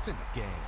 in the game.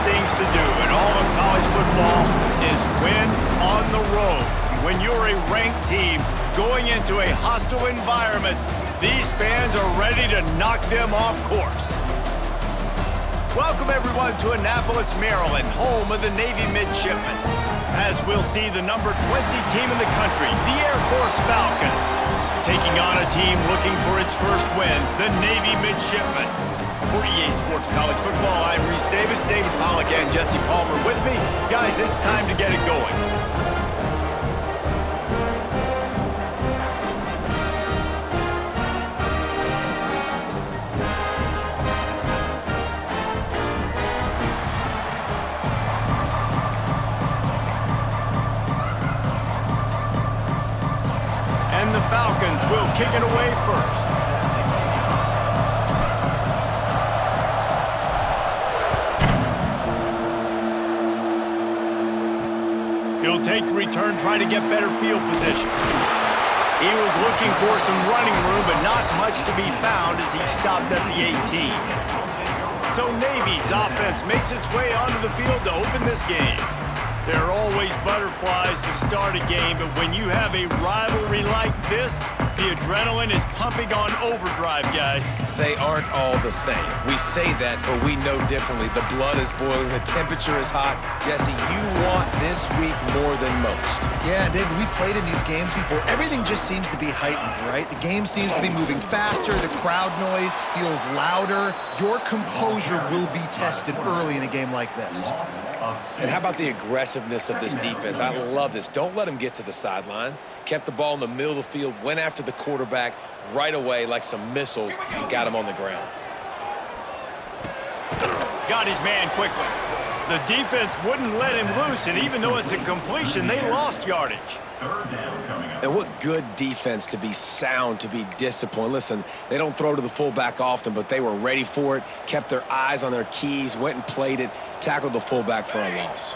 Things to do in all of college football is win on the road. When you're a ranked team going into a hostile environment, these fans are ready to knock them off course. Welcome everyone to Annapolis, Maryland, home of the Navy Midshipmen. As we'll see the number 20 team in the country, the Air Force Falcons, taking on a team looking for its first win, the Navy Midshipmen. For EA Sports College Football, I'm Reese Davis, David Pollack, and Jesse Palmer with me. Guys, it's time to get it going. And the Falcons will kick it away first. He'll take the return, try to get better field position. He was looking for some running room, but not much to be found as he stopped at the 18. So Navy's offense makes its way onto the field to open this game. There are always butterflies to start a game, but when you have a rivalry like this, the adrenaline is pumping on overdrive, guys. They aren't all the same. We say that, but we know differently. The blood is boiling, the temperature is hot. Jesse, you want this week more than most. Yeah, David, we played in these games before. Everything just seems to be heightened, right? The game seems to be moving faster. The crowd noise feels louder. Your composure will be tested early in a game like this. And how about the aggressiveness of this defense? I love this. Don't let them get to the sideline. Kept the ball in the middle of the field, went after the quarterback right away like some missiles, and got him on the ground. Got his man quickly. The defense wouldn't let him loose, and even though it's a completion, they lost yardage. And what good defense to be sound, to be disciplined. Listen, they don't throw to the fullback often, but they were ready for it, kept their eyes on their keys, went and played it, tackled the fullback for a loss.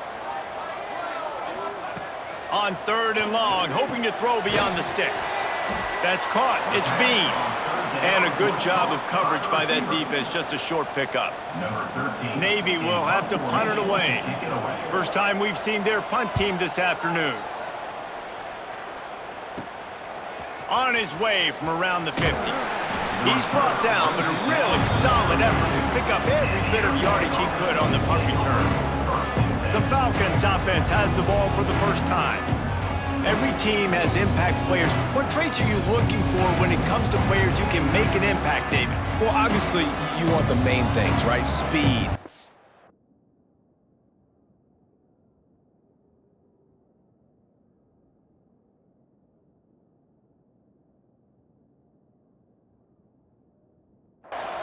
On 3rd and long, hoping to throw beyond the sticks. That's caught. It's Bean. And a good job of coverage by that defense, just a short pickup. Navy will have to punt it away. First time we've seen their punt team this afternoon. On his way from around the 50. He's brought down, but a really solid effort to pick up every bit of yardage he could on the punt return. The Falcons offense has the ball for the first time. Every team has impact players. What traits are you looking for when it comes to players who can make an impact, David? Well, obviously, you want the main things, right? Speed.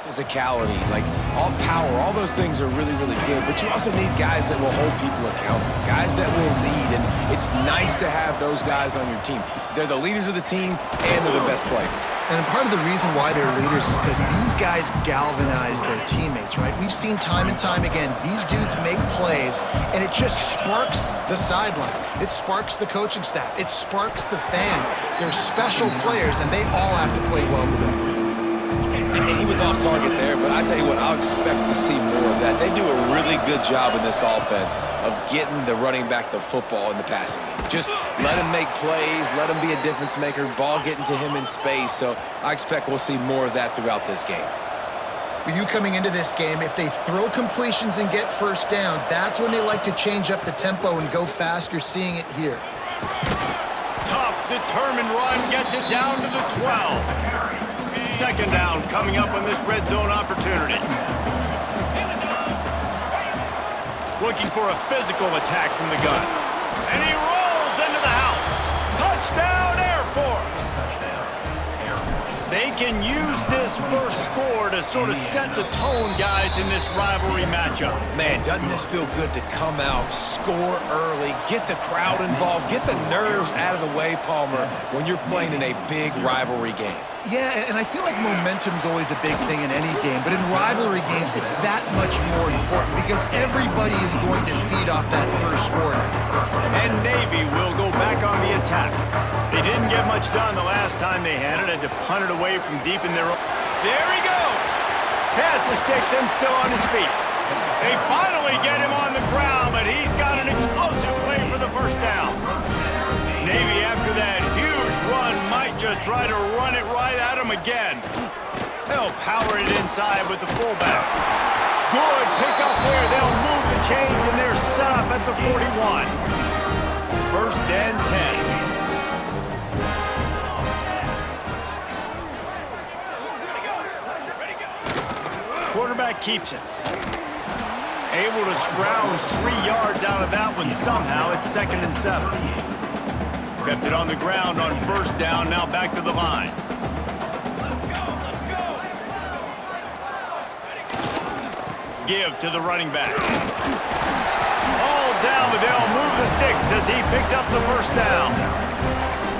Physicality, like all power, all those things are really, really good, but you also need guys that will hold people accountable, guys that will lead, and it's nice to have those guys on your team. They're the leaders of the team, and they're the best players. And part of the reason why they're leaders is because these guys galvanize their teammates, right? We've seen time and time again, these dudes make plays, and it just sparks the sideline. It sparks the coaching staff. It sparks the fans. They're special players, and they all have to play well together. And he was off target there, but I tell you what, I'll expect to see more of that. They do a really good job in this offense of getting the running back the football in the passing game. Just let him make plays, let him be a difference maker, ball getting to him in space. So I expect we'll see more of that throughout this game. For you coming into this game, if they throw completions and get first downs, that's when they like to change up the tempo and go fast. You're seeing it here. Tough, determined run gets it down to the 12. Second down coming up on this red zone opportunity. Looking for a physical attack from the gun. And he rolls into the house. Touchdown, Air Force. They can use this first score to sort of set the tone, guys, in this rivalry matchup. Man, doesn't this feel good to come out, score early, get the crowd involved, get the nerves out of the way, Palmer, when you're playing in a big rivalry game? Yeah, and I feel like momentum's always a big thing in any game, but in rivalry games, it's that much more important because everybody is going to feed off that first score now. And Navy will go back on the attack. They didn't get much done the last time they had it, had to punt it away from deep in their own. There he goes! Pass the sticks and still on his feet. They finally get him on the ground, but he's got an explosive play for the first down. Navy, after that huge run, might just try to run it right at him again. They'll power it inside with the fullback. Good pick up there. They'll move the chains, and they're set up at the 41. First and 10. Quarterback keeps it. Able to scrounge 3 yards out of that one somehow. It's 2nd and 7. Kept it on the ground on first down, now back to the line. Give to the running back. All down, but they'll move the sticks as he picks up the first down.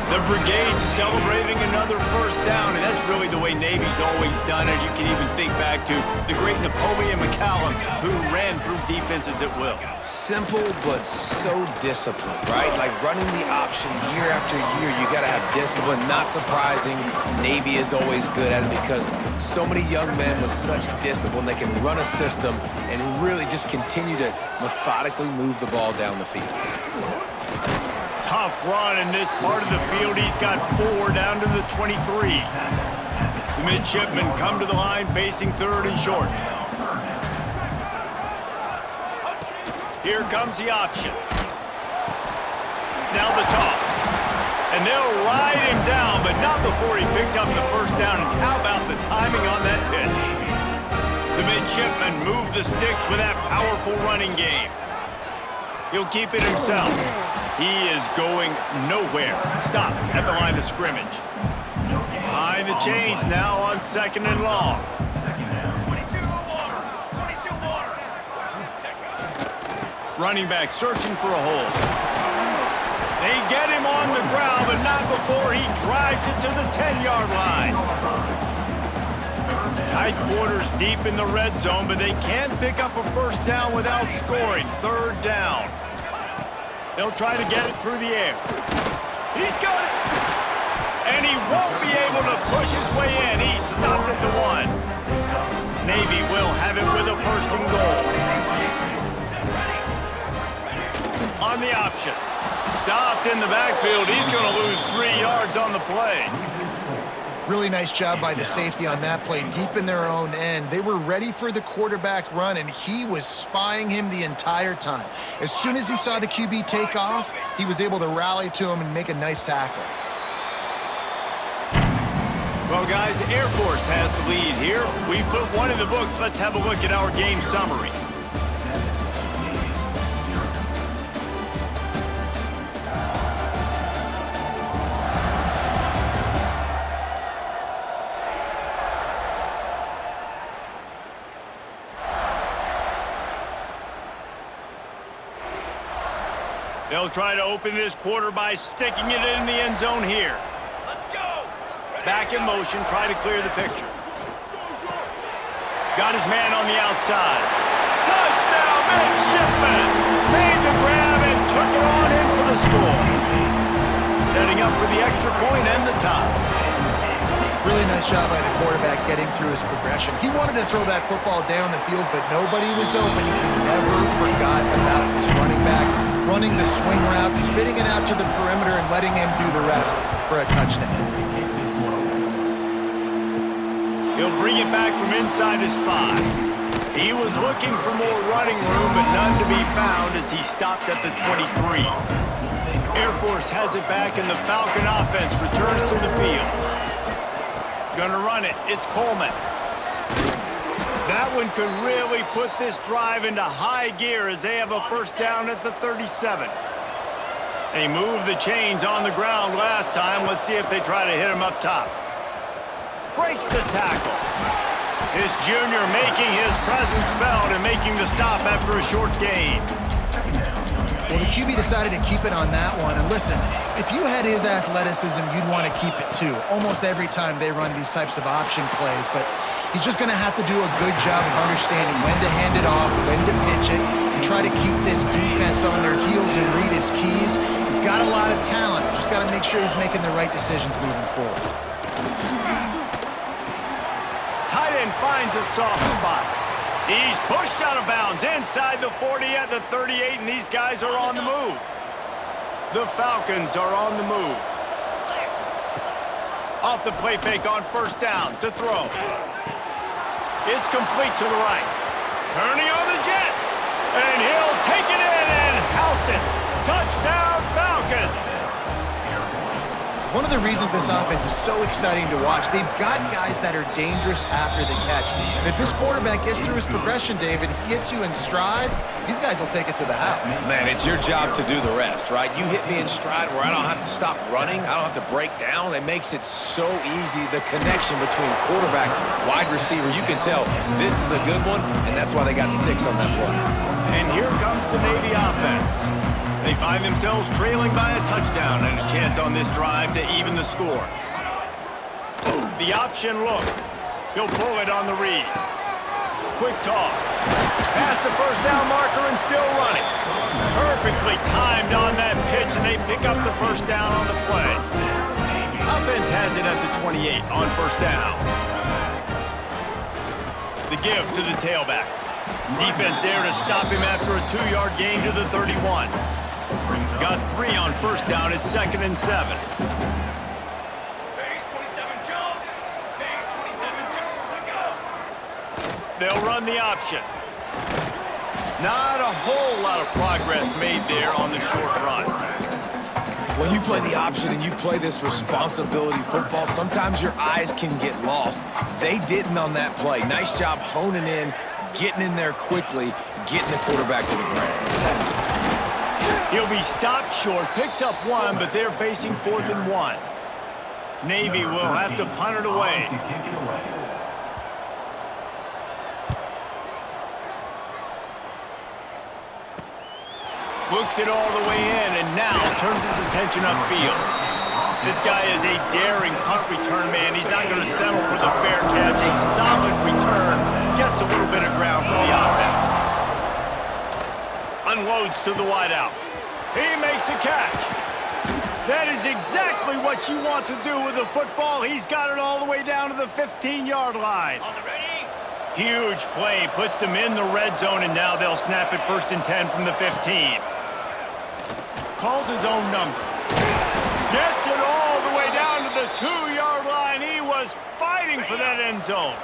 The brigade celebrating another first down, and that's really the way Navy's always done it. You can even think back to the great Napoleon McCallum, who ran through defenses at will. Simple, but so disciplined, right? Like running the option year after year, you got to have discipline. Not surprising, Navy is always good at it because so many young men with such discipline, they can run a system and really just continue to methodically move the ball down the field. Tough run in this part of the field. He's got 4 down to the 23. The midshipmen come to the line facing 3rd and short. Here comes the option. Now the toss. And they'll ride him down, but not before he picked up the first down. And how about the timing on that pitch? The midshipmen move the sticks with that powerful running game. He'll keep it himself. He is going nowhere. Stop at the line of scrimmage. Behind the chains now on 2nd and long. Running back searching for a hole. They get him on the ground, but not before he drives it to the 10-yard line. Tight quarters deep in the red zone, but they can't pick up a first down without scoring. 3rd down. They'll try to get it through the air. He's got it. And he won't be able to push his way in. He's stopped at the 1. Navy will have it with a 1st and goal. On the option. Stopped in the backfield. He's going to lose 3 yards on the play. Really nice job by the safety on that play, deep in their own end. They were ready for the quarterback run, and he was spying him the entire time. As soon as he saw the QB take off, he was able to rally to him and make a nice tackle. Well, guys, Air Force has the lead here. We put one in the books. Let's have a look at our game summary. They'll try to open this quarter by sticking it in the end zone here. Let's go. Back in motion, try to clear the picture. Got his man on the outside. Touchdown, Midshipman! Made the grab and took it on in for the score. Setting up for the extra point and the tie. Really nice job by the quarterback getting through his progression. He wanted to throw that football down the field, but nobody was open. He never forgot about his running back, running the swing route, spitting it out to the perimeter, and letting him do the rest for a touchdown. He'll bring it back from inside his 5. He was looking for more running room, but none to be found as he stopped at the 23. Air Force has it back, and the Falcon offense returns to the field. Gonna run it. It's Coleman. That one could really put this drive into high gear as they have a first down at the 37. They moved the chains on the ground last time. Let's see if they try to hit him up top. Breaks the tackle. This junior making his presence felt and making the stop after a short gain. Well, the QB decided to keep it on that one. And listen, if you had his athleticism, you'd want to keep it too. Almost every time they run these types of option plays. But he's just going to have to do a good job of understanding when to hand it off, when to pitch it, and try to keep this defense on their heels and read his keys. He's got a lot of talent. Just got to make sure he's making the right decisions moving forward. Tight end finds a soft spot. He's pushed out of bounds inside the 40 at the 38, and these guys are on the move. The Falcons are on the move. Off the play fake on first down to throw. It's complete to the right. Turning on the Jets, and he'll take it in and house it. Touchdown, Falcons! One of the reasons this offense is so exciting to watch, they've got guys that are dangerous after the catch. And if this quarterback gets through his progression, David, he hits you in stride, these guys will take it to the house. Man, it's your job to do the rest, right? You hit me in stride where I don't have to stop running. I don't have to break down. It makes it so easy. The connection between quarterback, wide receiver, you can tell this is a good one, and that's why they got 6 on that play. And here comes the Navy offense. They find themselves trailing by a touchdown and a chance on this drive to even the score. The option look. He'll pull it on the read. Quick toss. Past the first down marker and still running. Perfectly timed on that pitch, and they pick up the first down on the play. Offense has it at the 28 on first down. The give to the tailback. Defense there to stop him after a 2-yard gain to the 31. Got 3 on first down at 2nd and 7. They'll run the option. Not a whole lot of progress made there on the short run. When you play the option and you play this responsibility football, sometimes your eyes can get lost. They didn't on that play. Nice job honing in, getting in there quickly, getting the quarterback to the ground. He'll be stopped short, picks up 1, but they're facing 4th and 1. Navy will have to punt it away. Looks it all the way in, and now turns his attention upfield. This guy is a daring punt return man. He's not going to settle for the fair catch. A solid return. Gets a little bit of ground for the offense. Unloads to the wideout. He makes a catch. That is exactly what you want to do with the football. He's got it all the way down to the 15-yard line. Huge play, puts them in the red zone, and now they'll snap it 1st and 10 from the 15. Calls his own number. Gets it all the way down to the 2-yard line. He was fighting for that end zone.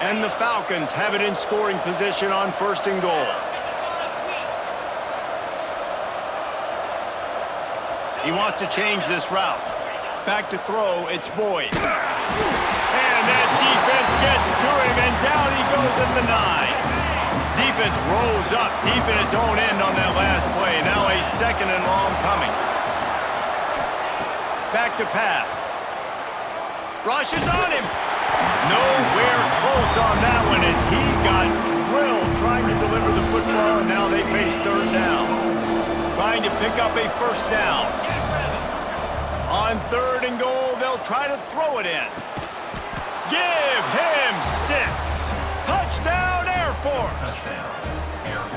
And the Falcons have it in scoring position on 1st and goal. He wants to change this route. Back to throw, it's Boyd. And that defense gets to him, and down he goes at the 9. Defense rolls up deep in its own end on that last play. Now a 2nd and long coming. Back to pass. Rushes on him. Nowhere close on that one as he got drilled trying to deliver the football, and now they face 3rd down. trying to pick up a first down. On 3rd and goal, they'll try to throw it in. Give him 6. Touchdown, Air Force.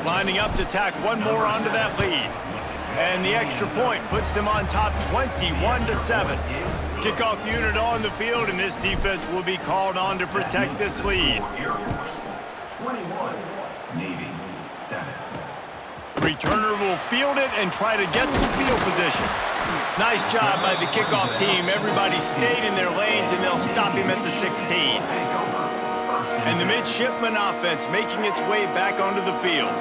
Lining up to tack one more onto that lead. And the extra point puts them on top 21-7. Kickoff unit on the field, and this defense will be called on to protect this lead. 21, Navy 7. Returner will field it and try to get some field position. Nice job by the kickoff team. Everybody stayed in their lanes, and they'll stop him at the 16. And the midshipman offense making its way back onto the field.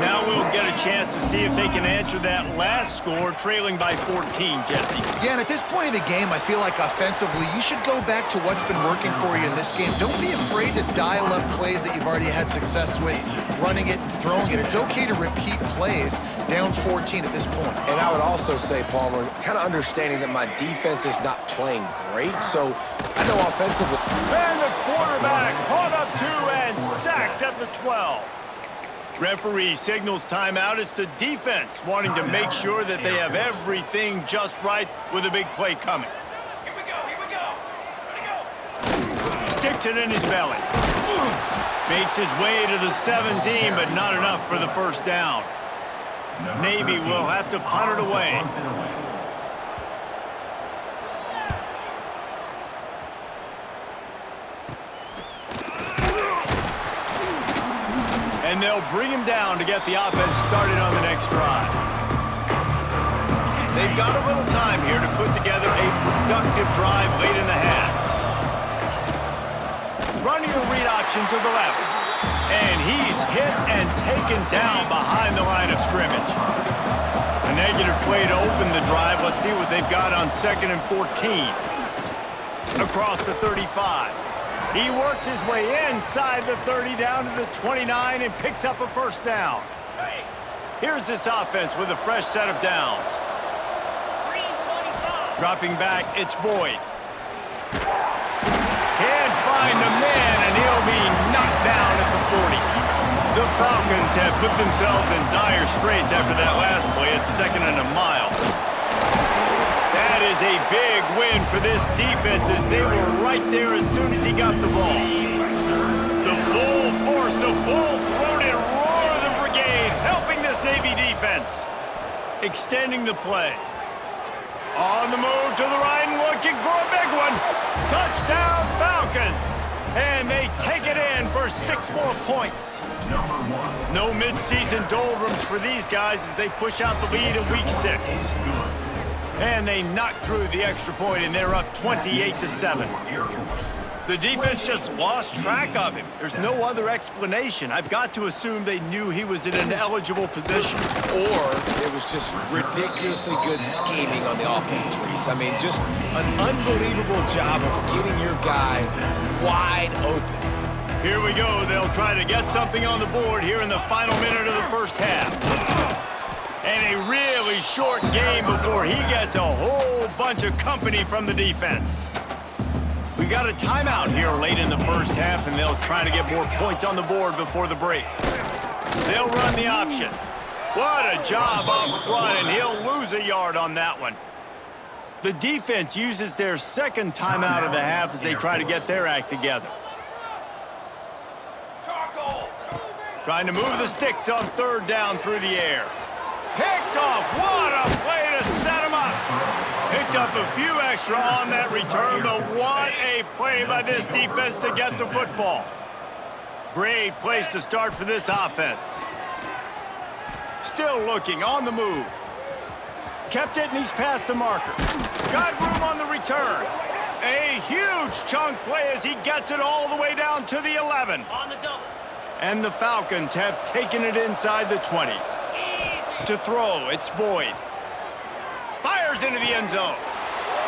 Now we'll get a chance to see if they can answer that last score, trailing by 14, Jesse. Yeah, and at this point in the game, I feel like offensively, you should go back to what's been working for you in this game. Don't be afraid to dial up plays that you've already had success with, running it and throwing it. It's okay to repeat plays down 14 at this point. And I would also say, Palmer, kind of understanding that my defense is not playing great, so I know offensively. And the quarterback caught up to and sacked at the 12. Referee signals timeout. It's the defense wanting to make sure that they have everything just right with a big play coming. Here we go. Ready, go. Sticks it in his belly. Makes his way to the 17, but not enough for the first down. Navy will have to punt it away. And they'll bring him down to get the offense started on the next drive. They've got a little time here to put together a productive drive late in the half. Running a read option to the left. And he's hit and taken down behind the line of scrimmage. A negative play to open the drive. Let's see what they've got on 2nd and 14. Across the 35. He works his way inside the 30 down to the 29 and picks up a first down. Here's this offense with a fresh set of downs. Dropping back, it's Boyd. Can't find the man, and he'll be knocked down at the 40. The Falcons have put themselves in dire straits after that last play at 2nd and a mile. That is a big win for this defense as they were right there as soon as he got the ball. The full force, the full-throated roar of the brigade helping this Navy defense. Extending the play. On the move to the right and looking for a big one. Touchdown Falcons. And they take it in for 6 more points. No mid-season doldrums for these guys as they push out the lead in week 6. And they knock through the extra point, and they're up 28-7. The defense just lost track of him. There's no other explanation. I've got to assume they knew he was in an eligible position. Or it was just ridiculously good scheming on the offense, Reese. I mean, just an unbelievable job of getting your guy wide open. Here we go. They'll try to get something on the board here in the final minute of the first half. And a really short game before he gets a whole bunch of company from the defense. We got a timeout here late in the first half, and they'll try to get more points on the board before the break. They'll run the option. What a job up front, and he'll lose a yard on that one. The defense uses their 2nd timeout of the half as they try to get their act together. Trying to move the sticks on 3rd down through the air. Picked off. What a play to set him up. Picked up a few extra on that return, but what a play by this defense to get the football. Great place to start for this offense. Still looking on the move. Kept it, and he's past the marker. Got room on the return. A huge chunk play as he gets it all the way down to the 11. On the double. And the Falcons have taken it inside the 20. To throw, it's Boyd. Fires into the end zone.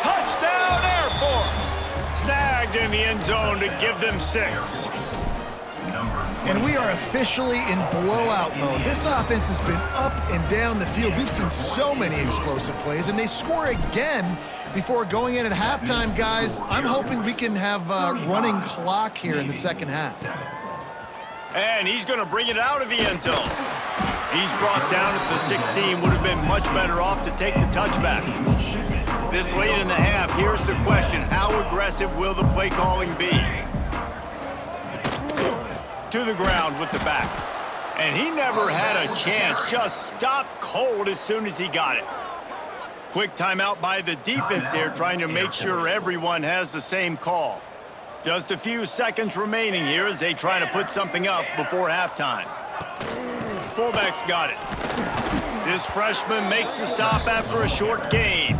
Touchdown, Air Force. Snagged in the end zone to give them 6. And we are officially in blowout mode. This offense has been up and down the field. We've seen so many explosive plays, and they score again before going in at halftime, guys. I'm hoping we can have a running clock here in the second half. And he's going to bring it out of the end zone. He's brought down at the 16, would have been much better off to take the touchback. This late in the half, here's the question. How aggressive will the play calling be? To the ground with the back. And he never had a chance. Just stopped cold as soon as he got it. Quick timeout by the defense there, trying to make sure everyone has the same call. Just a few seconds remaining here as they try to put something up before halftime. Fullback's got it. This freshman makes the stop after a short gain.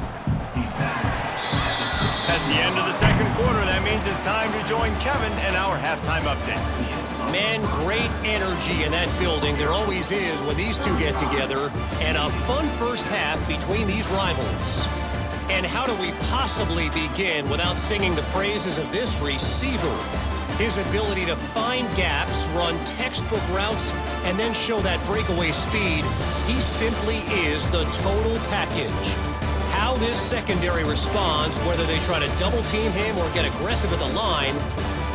That's the end of the second quarter. That means it's time to join Kevin and our halftime update. Man, great energy in that building. There always is when these two get together. And a fun first half between these rivals. And how do we possibly begin without singing the praises of this receiver? His ability to find gaps, run textbook routes, and then show that breakaway speed. He simply is the total package. How this secondary responds, whether they try to double team him or get aggressive at the line,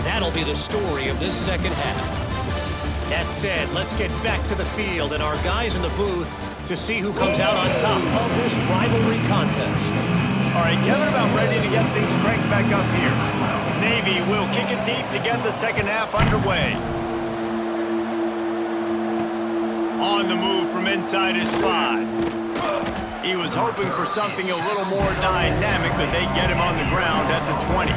that'll be the story of this second half. That said, let's get back to the field and our guys in the booth to see who comes out on top of this rivalry contest. All right, Kevin, about ready to get things cranked back up here. Navy will kick it deep to get the second half underway. On the move from inside his 5. He was hoping for something a little more dynamic, but they get him on the ground at the 20.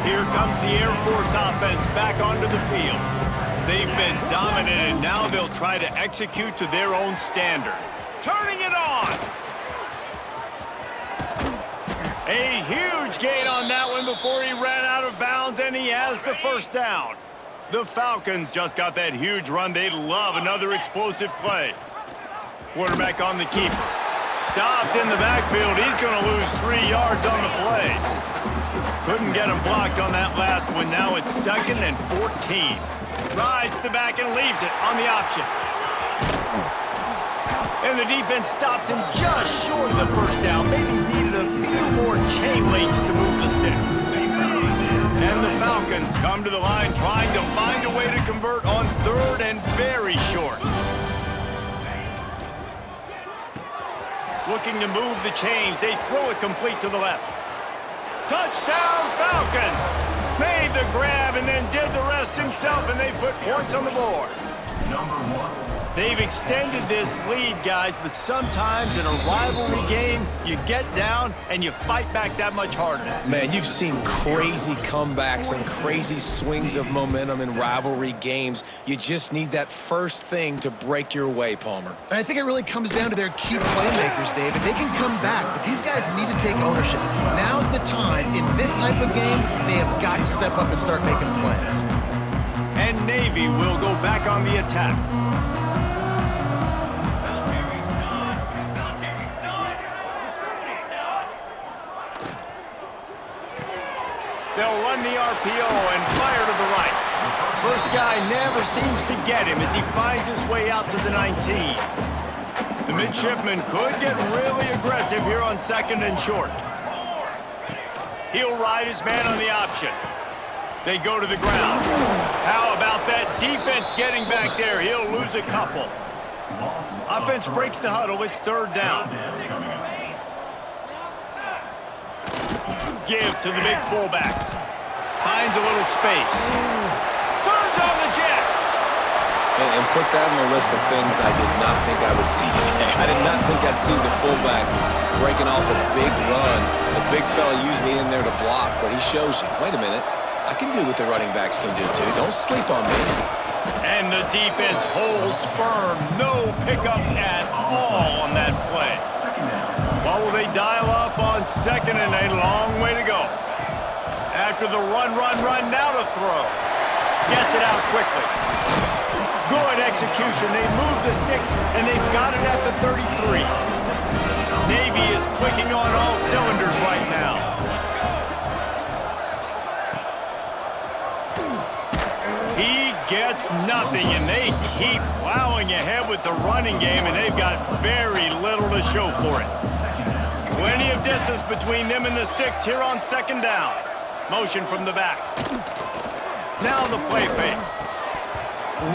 Here comes the Air Force offense back onto the field. They've been dominant, and now they'll try to execute to their own standard. Turning it on! A huge gain on that one before he ran out of bounds, and he has the first down. The Falcons just got that huge run. They'd love another explosive play. Quarterback on the keeper. Stopped in the backfield. He's going to lose 3 yards on the play. Couldn't get him blocked on that last one. Now it's 2nd and 14. Rides the back and leaves it on the option. And the defense stops him just short of the first down. Maybe needed a few more chain links to move the sticks. And the Falcons come to the line trying to find a way to convert on 3rd and very short. Looking to move the chains. They throw it complete to the left. Touchdown Falcons! Made the grab and then did the rest himself, and they put points on the board. Number 1. They've extended this lead, guys, but sometimes in a rivalry game, you get down and you fight back that much harder. Man, you've seen crazy comebacks and crazy swings of momentum in rivalry games. You just need that first thing to break your way, Palmer. And I think it really comes down to their key playmakers, David. They can come back, but these guys need to take ownership. Now's the time. In this type of game, they have got to step up and start making plays. And Navy will go back on the attack. They'll run the RPO and fire to the right. First guy never seems to get him as he finds his way out to the 19. The midshipman could get really aggressive here on 2nd and short. He'll ride his man on the option. They go to the ground. How about that defense getting back there? He'll lose a couple. Offense breaks the huddle. It's 3rd down. Give to the big fullback. Finds a little space. Turns on the Jets. And put that on the list of things I did not think I would see today. I did not think I'd see the fullback breaking off a big run. The big fella usually in there to block, but he shows you, wait a minute, I can do what the running backs can do too. Don't sleep on me. And the defense holds firm. No pickup at all on that play. What will they dial up on 2nd and a long way to go? After the run, now to throw. Gets it out quickly. Good execution. They move the sticks, and they've got it at the 33. Navy is clicking on all cylinders right now. He gets nothing, and they keep plowing ahead with the running game, and they've got very little to show for it. Plenty of distance between them and the sticks here on 2nd down. Motion from the back. Now the play fake.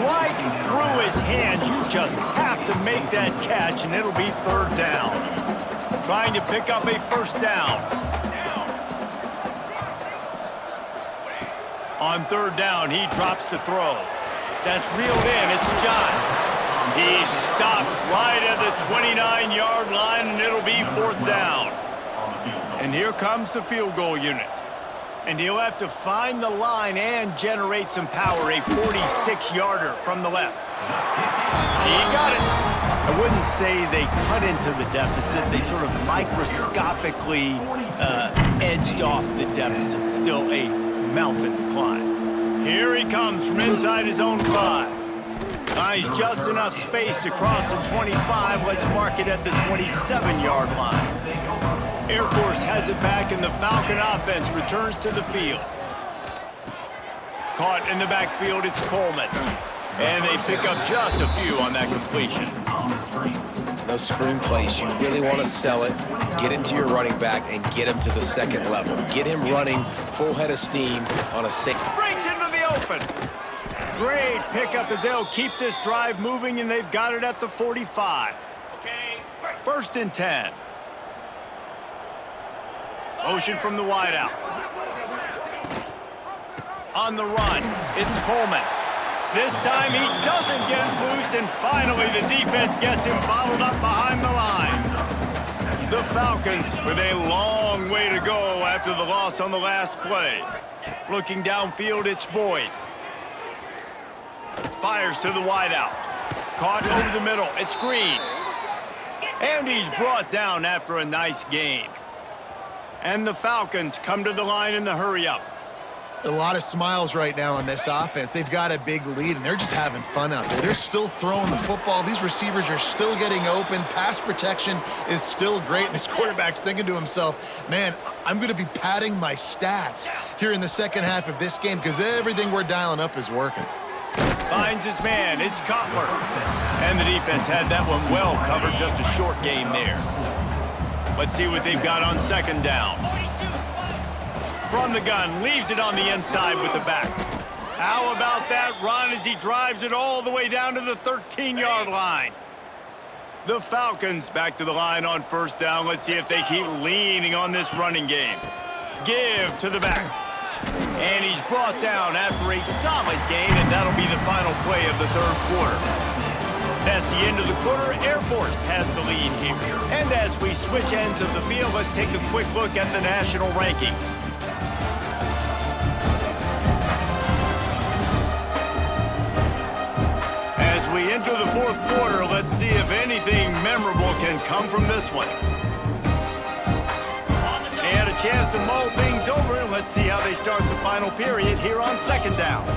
Right through his hands. You just have enough to make that catch, and it'll be third down. Trying to pick up a first down. On third down, he drops to throw. That's reeled in. It's Johns. He's stopped right at the 29-yard line, and it'll be fourth down. And here comes the field goal unit. And he'll have to find the line and generate some power. A 46-yarder from the left. He got it. I wouldn't say they cut into the deficit. They sort of microscopically edged off the deficit. Still a mountain to climb. Here he comes from inside his own 5. Finds just enough space to cross the 25. Let's mark it at the 27-yard line. Air Force has it back, and the Falcon offense returns to the field. Caught in the backfield, it's Coleman. And they pick up just a few on that completion. Those screen plays, you really want to sell it, get it to your running back, and get him to the second level. Get him running full head of steam on a sick. Breaks into the open. Great pickup as they'll keep this drive moving, and they've got it at the 45. First and 10. Motion from the wideout. On the run, it's Coleman. This time he doesn't get loose, and finally the defense gets him bottled up behind the line. The Falcons with a long way to go after the loss on the last play. Looking downfield, it's Boyd. Fires to the wideout. Caught over the middle, it's Green. And he's brought down after a nice gain. And the Falcons come to the line in the hurry-up. A lot of smiles right now on this offense. They've got a big lead, and they're just having fun out there. They're still throwing the football. These receivers are still getting open. Pass protection is still great. And this quarterback's thinking to himself, man, I'm going to be padding my stats here in the second half of this game because everything we're dialing up is working. Finds his man. It's Cutler. And the defense had that one well covered. Just a short game there. Let's see what they've got on second down. From the gun, leaves it on the inside with the back. How about that run as he drives it all the way down to the 13-yard line? The Falcons back to the line on first down. Let's see if they keep leaning on this running game. Give to the back. And he's brought down after a solid gain, and that'll be the final play of the third quarter. That's the end of the quarter. Air Force has the lead here. And as we switch ends of the field, let's take a quick look at the national rankings. As we enter the fourth quarter, let's see if anything memorable can come from this one. They had a chance to mull things over, and let's see how they start the final period here on second down.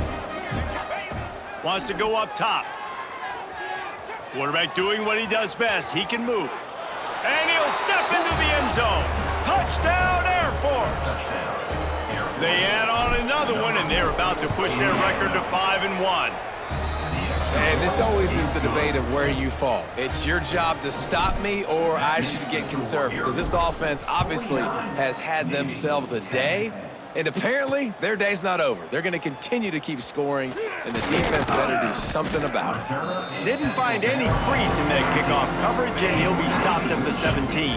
Wants to go up top. Quarterback doing what he does best. He can move. And he'll step into the end zone. Touchdown, Air Force! They add on another one, and they're about to push their record to 5-1. And this always is the debate of where you fall. It's your job to stop me, or I should get conservative, because this offense obviously has had themselves a day, and apparently their day's not over. They're going to continue to keep scoring, and the defense better do something about it. Didn't find any crease in that kickoff coverage, and he'll be stopped at the 17.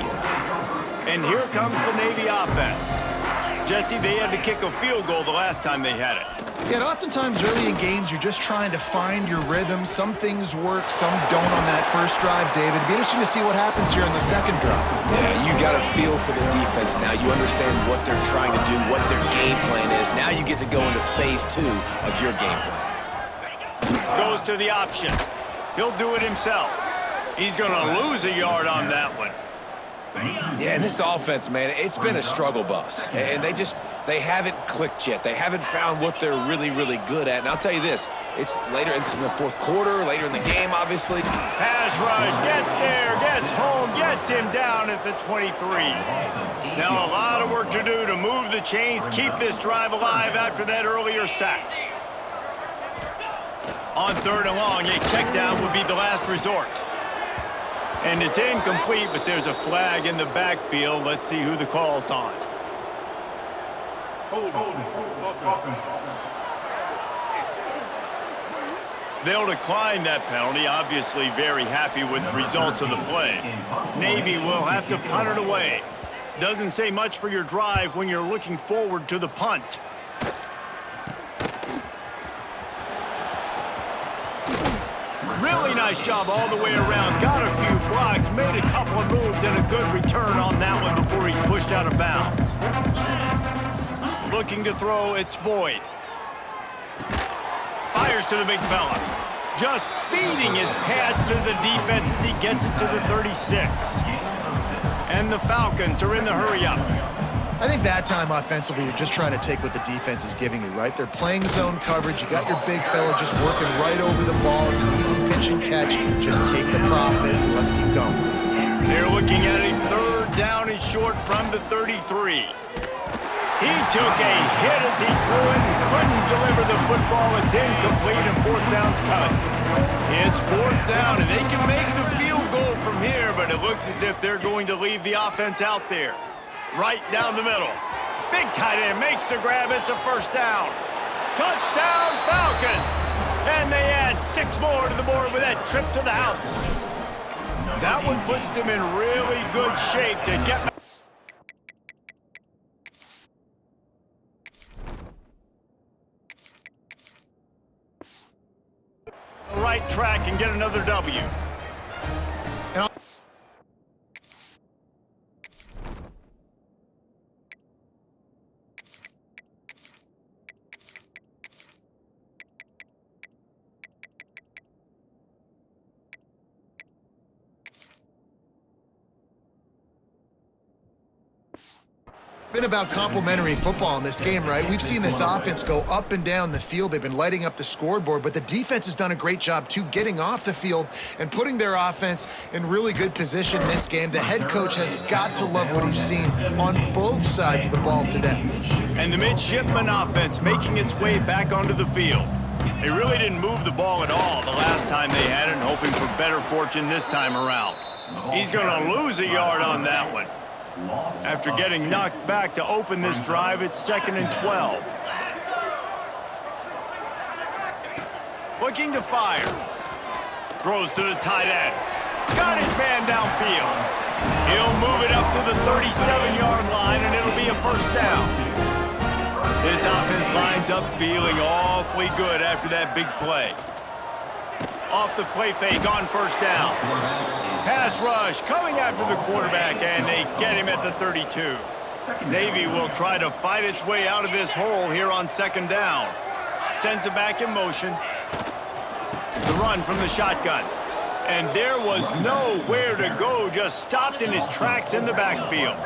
And here comes the Navy offense. Jesse, they had to kick a field goal the last time they had it. Yeah, and oftentimes early in games, you're just trying to find your rhythm. Some things work, some don't on that first drive, David. It'd be interesting to see what happens here on the second drive. Yeah, you got a feel for the defense now. You understand what they're trying to do, what their game plan is. Now you get to go into phase 2 of your game plan. Goes to the option. He'll do it himself. He's going to lose a yard on that one. Yeah, and this offense, man, it's been a struggle bus. And they haven't clicked yet. They haven't found what they're really, really good at. And I'll tell you this, it's in the fourth quarter, later in the game, obviously. Pass rush, gets there, gets home, gets him down at the 23. Now a lot of work to do to move the chains, keep this drive alive after that earlier sack. On third and long, a check down would be the last resort. And it's incomplete, but there's a flag in the backfield. Let's see who the call's on. They'll decline that penalty, obviously very happy with the results of the play. Navy will have to punt it away. Doesn't say much for your drive when you're looking forward to the punt. Really nice job all the way around. Got a few blocks, made a couple of moves, and a good return on that one before he's pushed out of bounds. Looking to throw, it's Boyd. Fires to the big fella. Just feeding his pads to the defense as he gets it to the 36. And the Falcons are in the hurry-up. I think that time offensively, you're just trying to take what the defense is giving you, right? They're playing zone coverage. You got your big fella just working right over the ball. It's an easy pitch and catch. Just take the profit and let's keep going. They're looking at a third down and short from the 33. He took a hit as he threw it and couldn't deliver the football. It's incomplete and fourth down's coming. It's fourth down and they can make the field goal from here, but it looks as if they're going to leave the offense out there. Right down the middle. Big tight end makes the grab. It's a first down. Touchdown Falcons! And they add 6 more to the board with that trip to the house. That one puts them in really good shape to get the right track and get another W. Been about complementary football in this game, right? We've seen this offense go up and down the field. They've been lighting up the scoreboard, but the defense has done a great job, too, getting off the field and putting their offense in really good position in this game. The head coach has got to love what he's seen on both sides of the ball today. And the midshipman offense making its way back onto the field. They really didn't move the ball at all the last time they had it, and hoping for better fortune this time around. He's going to lose a yard on that one. After getting knocked back to open this drive, it's 2nd and 12. Looking to fire. Throws to the tight end. Got his man downfield. He'll move it up to the 37-yard line, and it'll be a first down. This offense lines up feeling awfully good after that big play. Off the play fake on first down. Pass rush coming after the quarterback, and they get him at the 32. Navy will try to fight its way out of this hole here on 2nd down. Sends it back in motion. The run from the shotgun. And there was nowhere to go, just stopped in his tracks in the backfield.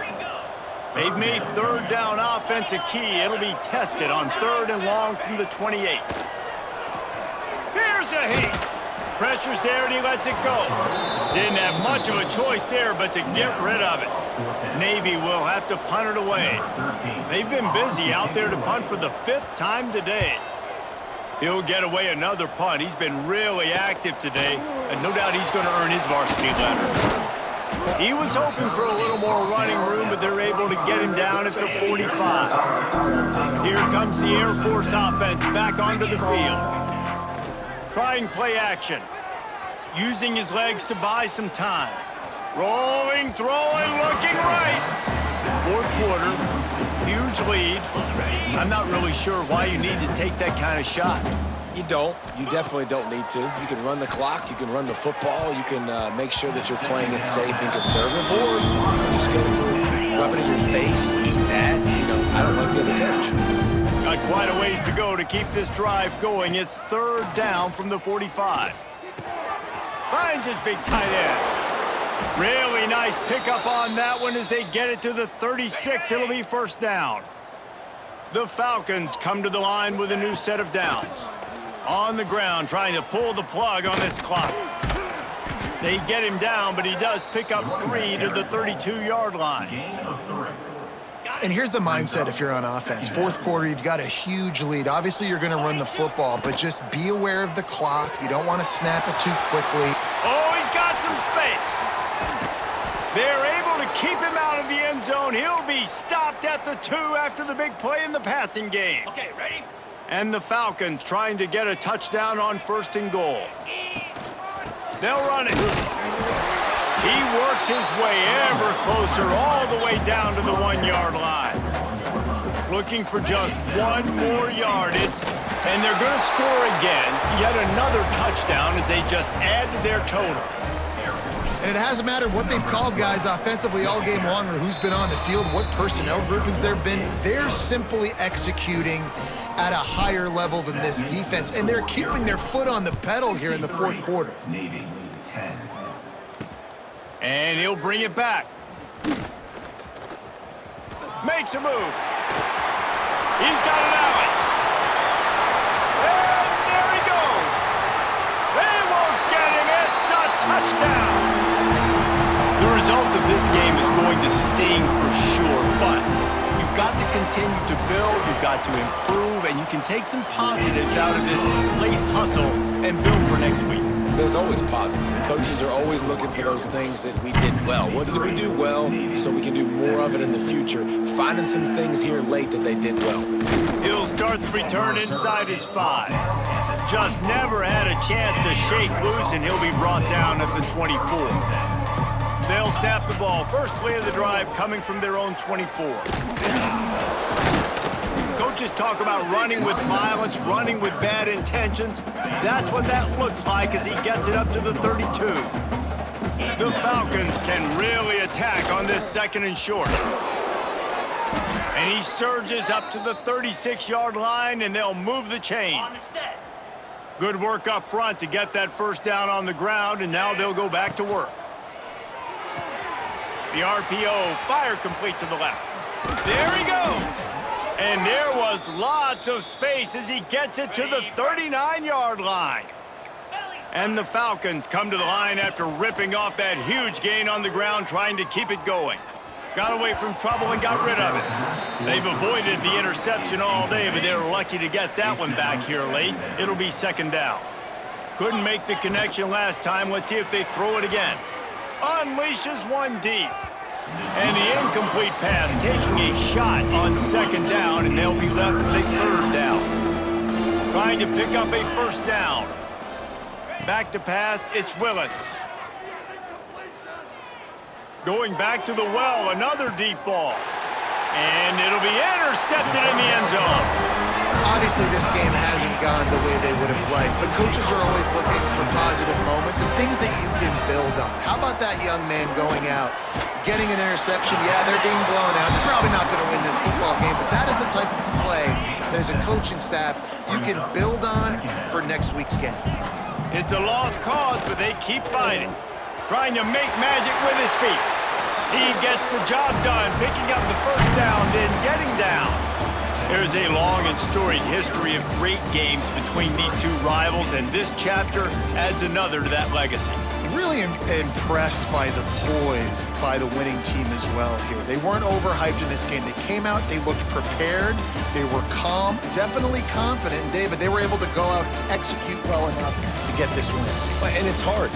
They've made 3rd down offense a key. It'll be tested on 3rd and long from the 28. Here's a heat. Pressure's there and he lets it go. Didn't have much of a choice there but to get rid of it. Navy will have to punt it away. They've been busy out there to punt for the 5th time today. He'll get away another punt. He's been really active today, and no doubt he's going to earn his varsity letter. He was hoping for a little more running room, but they're able to get him down at the 45. Here comes the Air Force offense back onto the field. Trying play action. Using his legs to buy some time. Rolling, throwing, looking right. 4th quarter, huge lead. I'm not really sure why you need to take that kind of shot. You don't. You definitely don't need to. You can run the clock. You can run the football. You can make sure that you're playing it safe and conservative, or just go for rub it in your face, eat that. You know, I don't like the other coach. Got quite a ways to go to keep this drive going. It's 3rd down from the 45. Finds his big tight end. Really nice pickup on that one as they get it to the 36. It'll be first down. The Falcons come to the line with a new set of downs. On the ground, trying to pull the plug on this clock. They get him down, but he does pick up 3 to the 32-yard line. And here's the mindset if you're on offense. 4th quarter, you've got a huge lead. Obviously, you're going to run the football, but just be aware of the clock. You don't want to snap it too quickly. Oh, he's got some space. They're able to keep him out of the end zone. He'll be stopped at the 2 after the big play in the passing game. Okay, ready? And the Falcons trying to get a touchdown on 1st and goal. They'll run it. He works his way ever closer all the way down to the 1-yard line. Looking for just one more yardage, and they're going to score again. Yet another touchdown as they just add to their total. And it hasn't mattered what they've called guys offensively all game long or who's been on the field, what personnel groupings there have been. They're simply executing at a higher level than this defense, and they're keeping their foot on the pedal here in the 4th quarter. Navy 10. And he'll bring it back. Makes a move. He's got it out. And there he goes. They won't get him. It's a touchdown. The result of this game is going to sting for sure, but you've got to continue to build, you've got to improve, and you can take some positives out of this late hustle and build for next week. There's always positives, and coaches are always looking for those things that we did well. What did we do well so we can do more of it in the future? Finding some things here late that they did well. He'll start the return inside his 5. Just never had a chance to shake loose, and he'll be brought down at the 24. They'll snap the ball. First play of the drive coming from their own 24. Coaches talk about running with violence, running with bad intentions. That's what that looks like as he gets it up to the 32. The Falcons can really attack on this 2nd and short. And he surges up to the 36-yard line, and they'll move the chains. Good work up front to get that 1st down on the ground, and now they'll go back to work. The RPO, fire complete to the left. There he goes. And there was lots of space as he gets it to the 39-yard line. And the Falcons come to the line after ripping off that huge gain on the ground, trying to keep it going. Got away from trouble and got rid of it. They've avoided the interception all day, but they were lucky to get that one back here late. It'll be 2nd down. Couldn't make the connection last time. Let's see if they throw it again. Unleashes one deep. And the incomplete pass taking a shot on 2nd down, and they'll be left with a 3rd down. Trying to pick up a 1st down. Back to pass, it's Willis. Going back to the well, another deep ball. And it'll be intercepted in the end zone. Obviously, this game hasn't gone the way they would have liked, but coaches are always looking for positive moments and things that you can build on. How about that young man going out, getting an interception? Yeah, they're being blown out. They're probably not going to win this football game, but that is the type of play that as a coaching staff you can build on for next week's game. It's a lost cause, but they keep fighting. Trying to make magic with his feet. He gets the job done, picking up the 1st down, then getting down. There's a long and storied history of great games between these two rivals, and this chapter adds another to that legacy. Really impressed by the poise by the winning team as well here. They weren't overhyped in this game. They came out, they looked prepared, they were calm, definitely confident. And David, they were able to go out, execute well enough to get this win. And it's hard.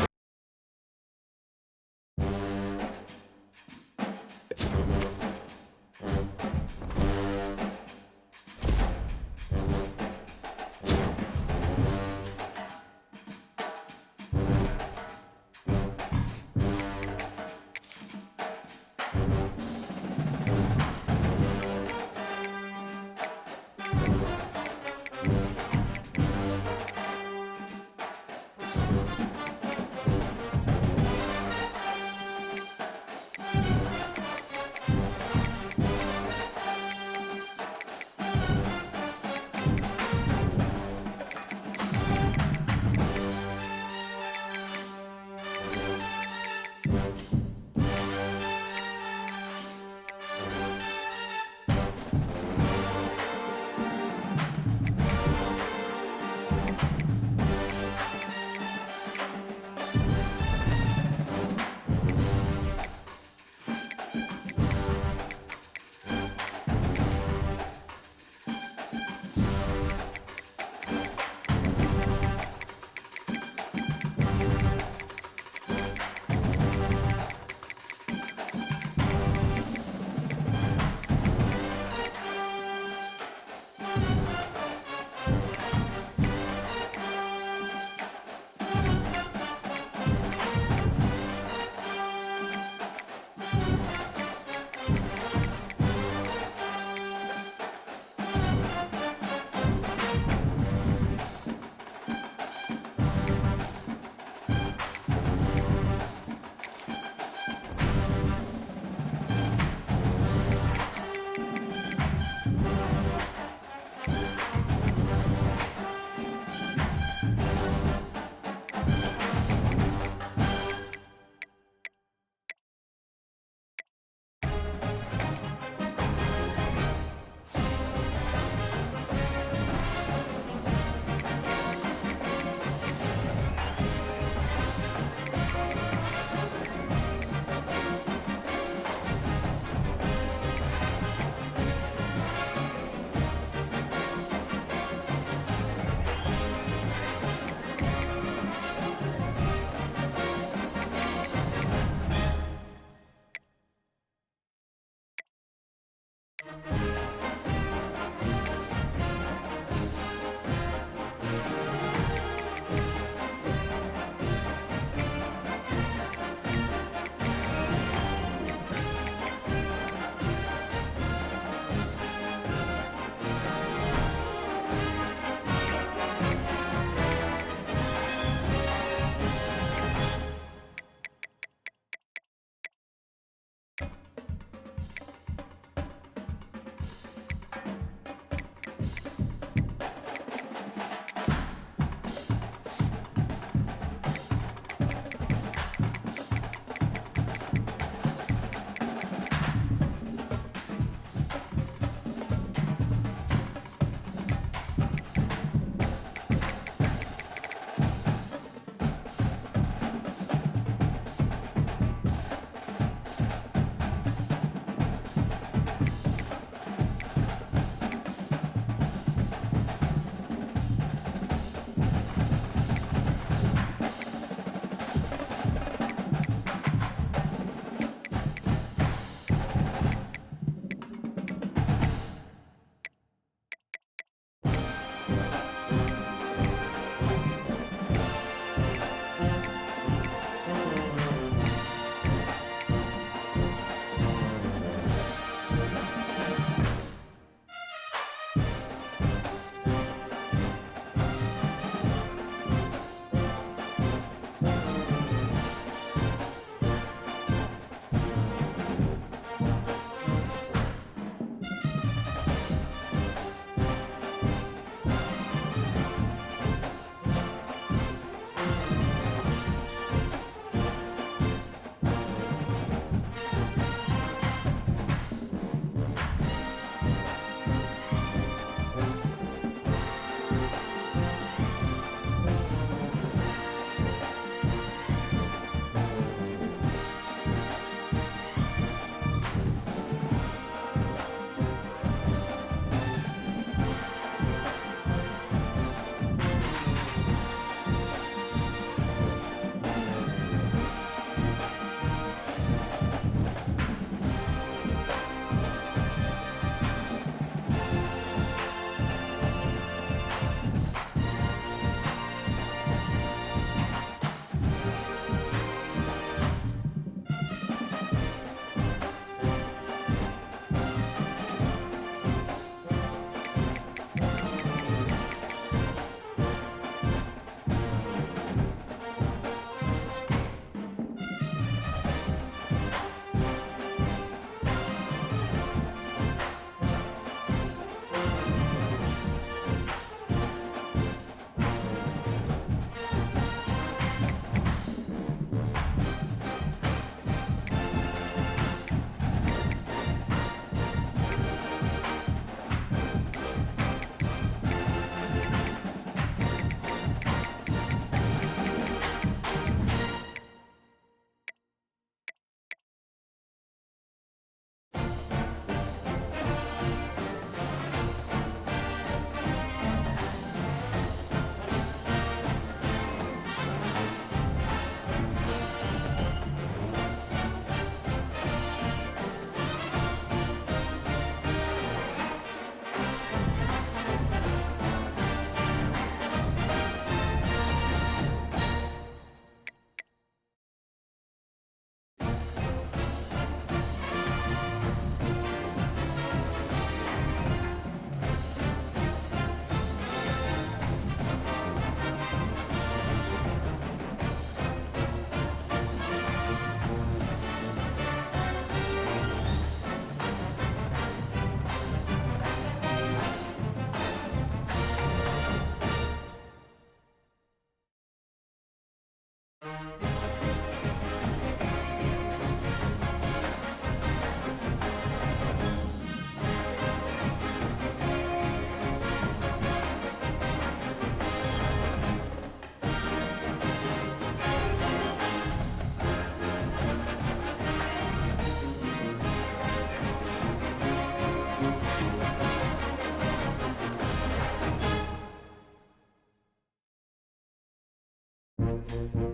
Thank you.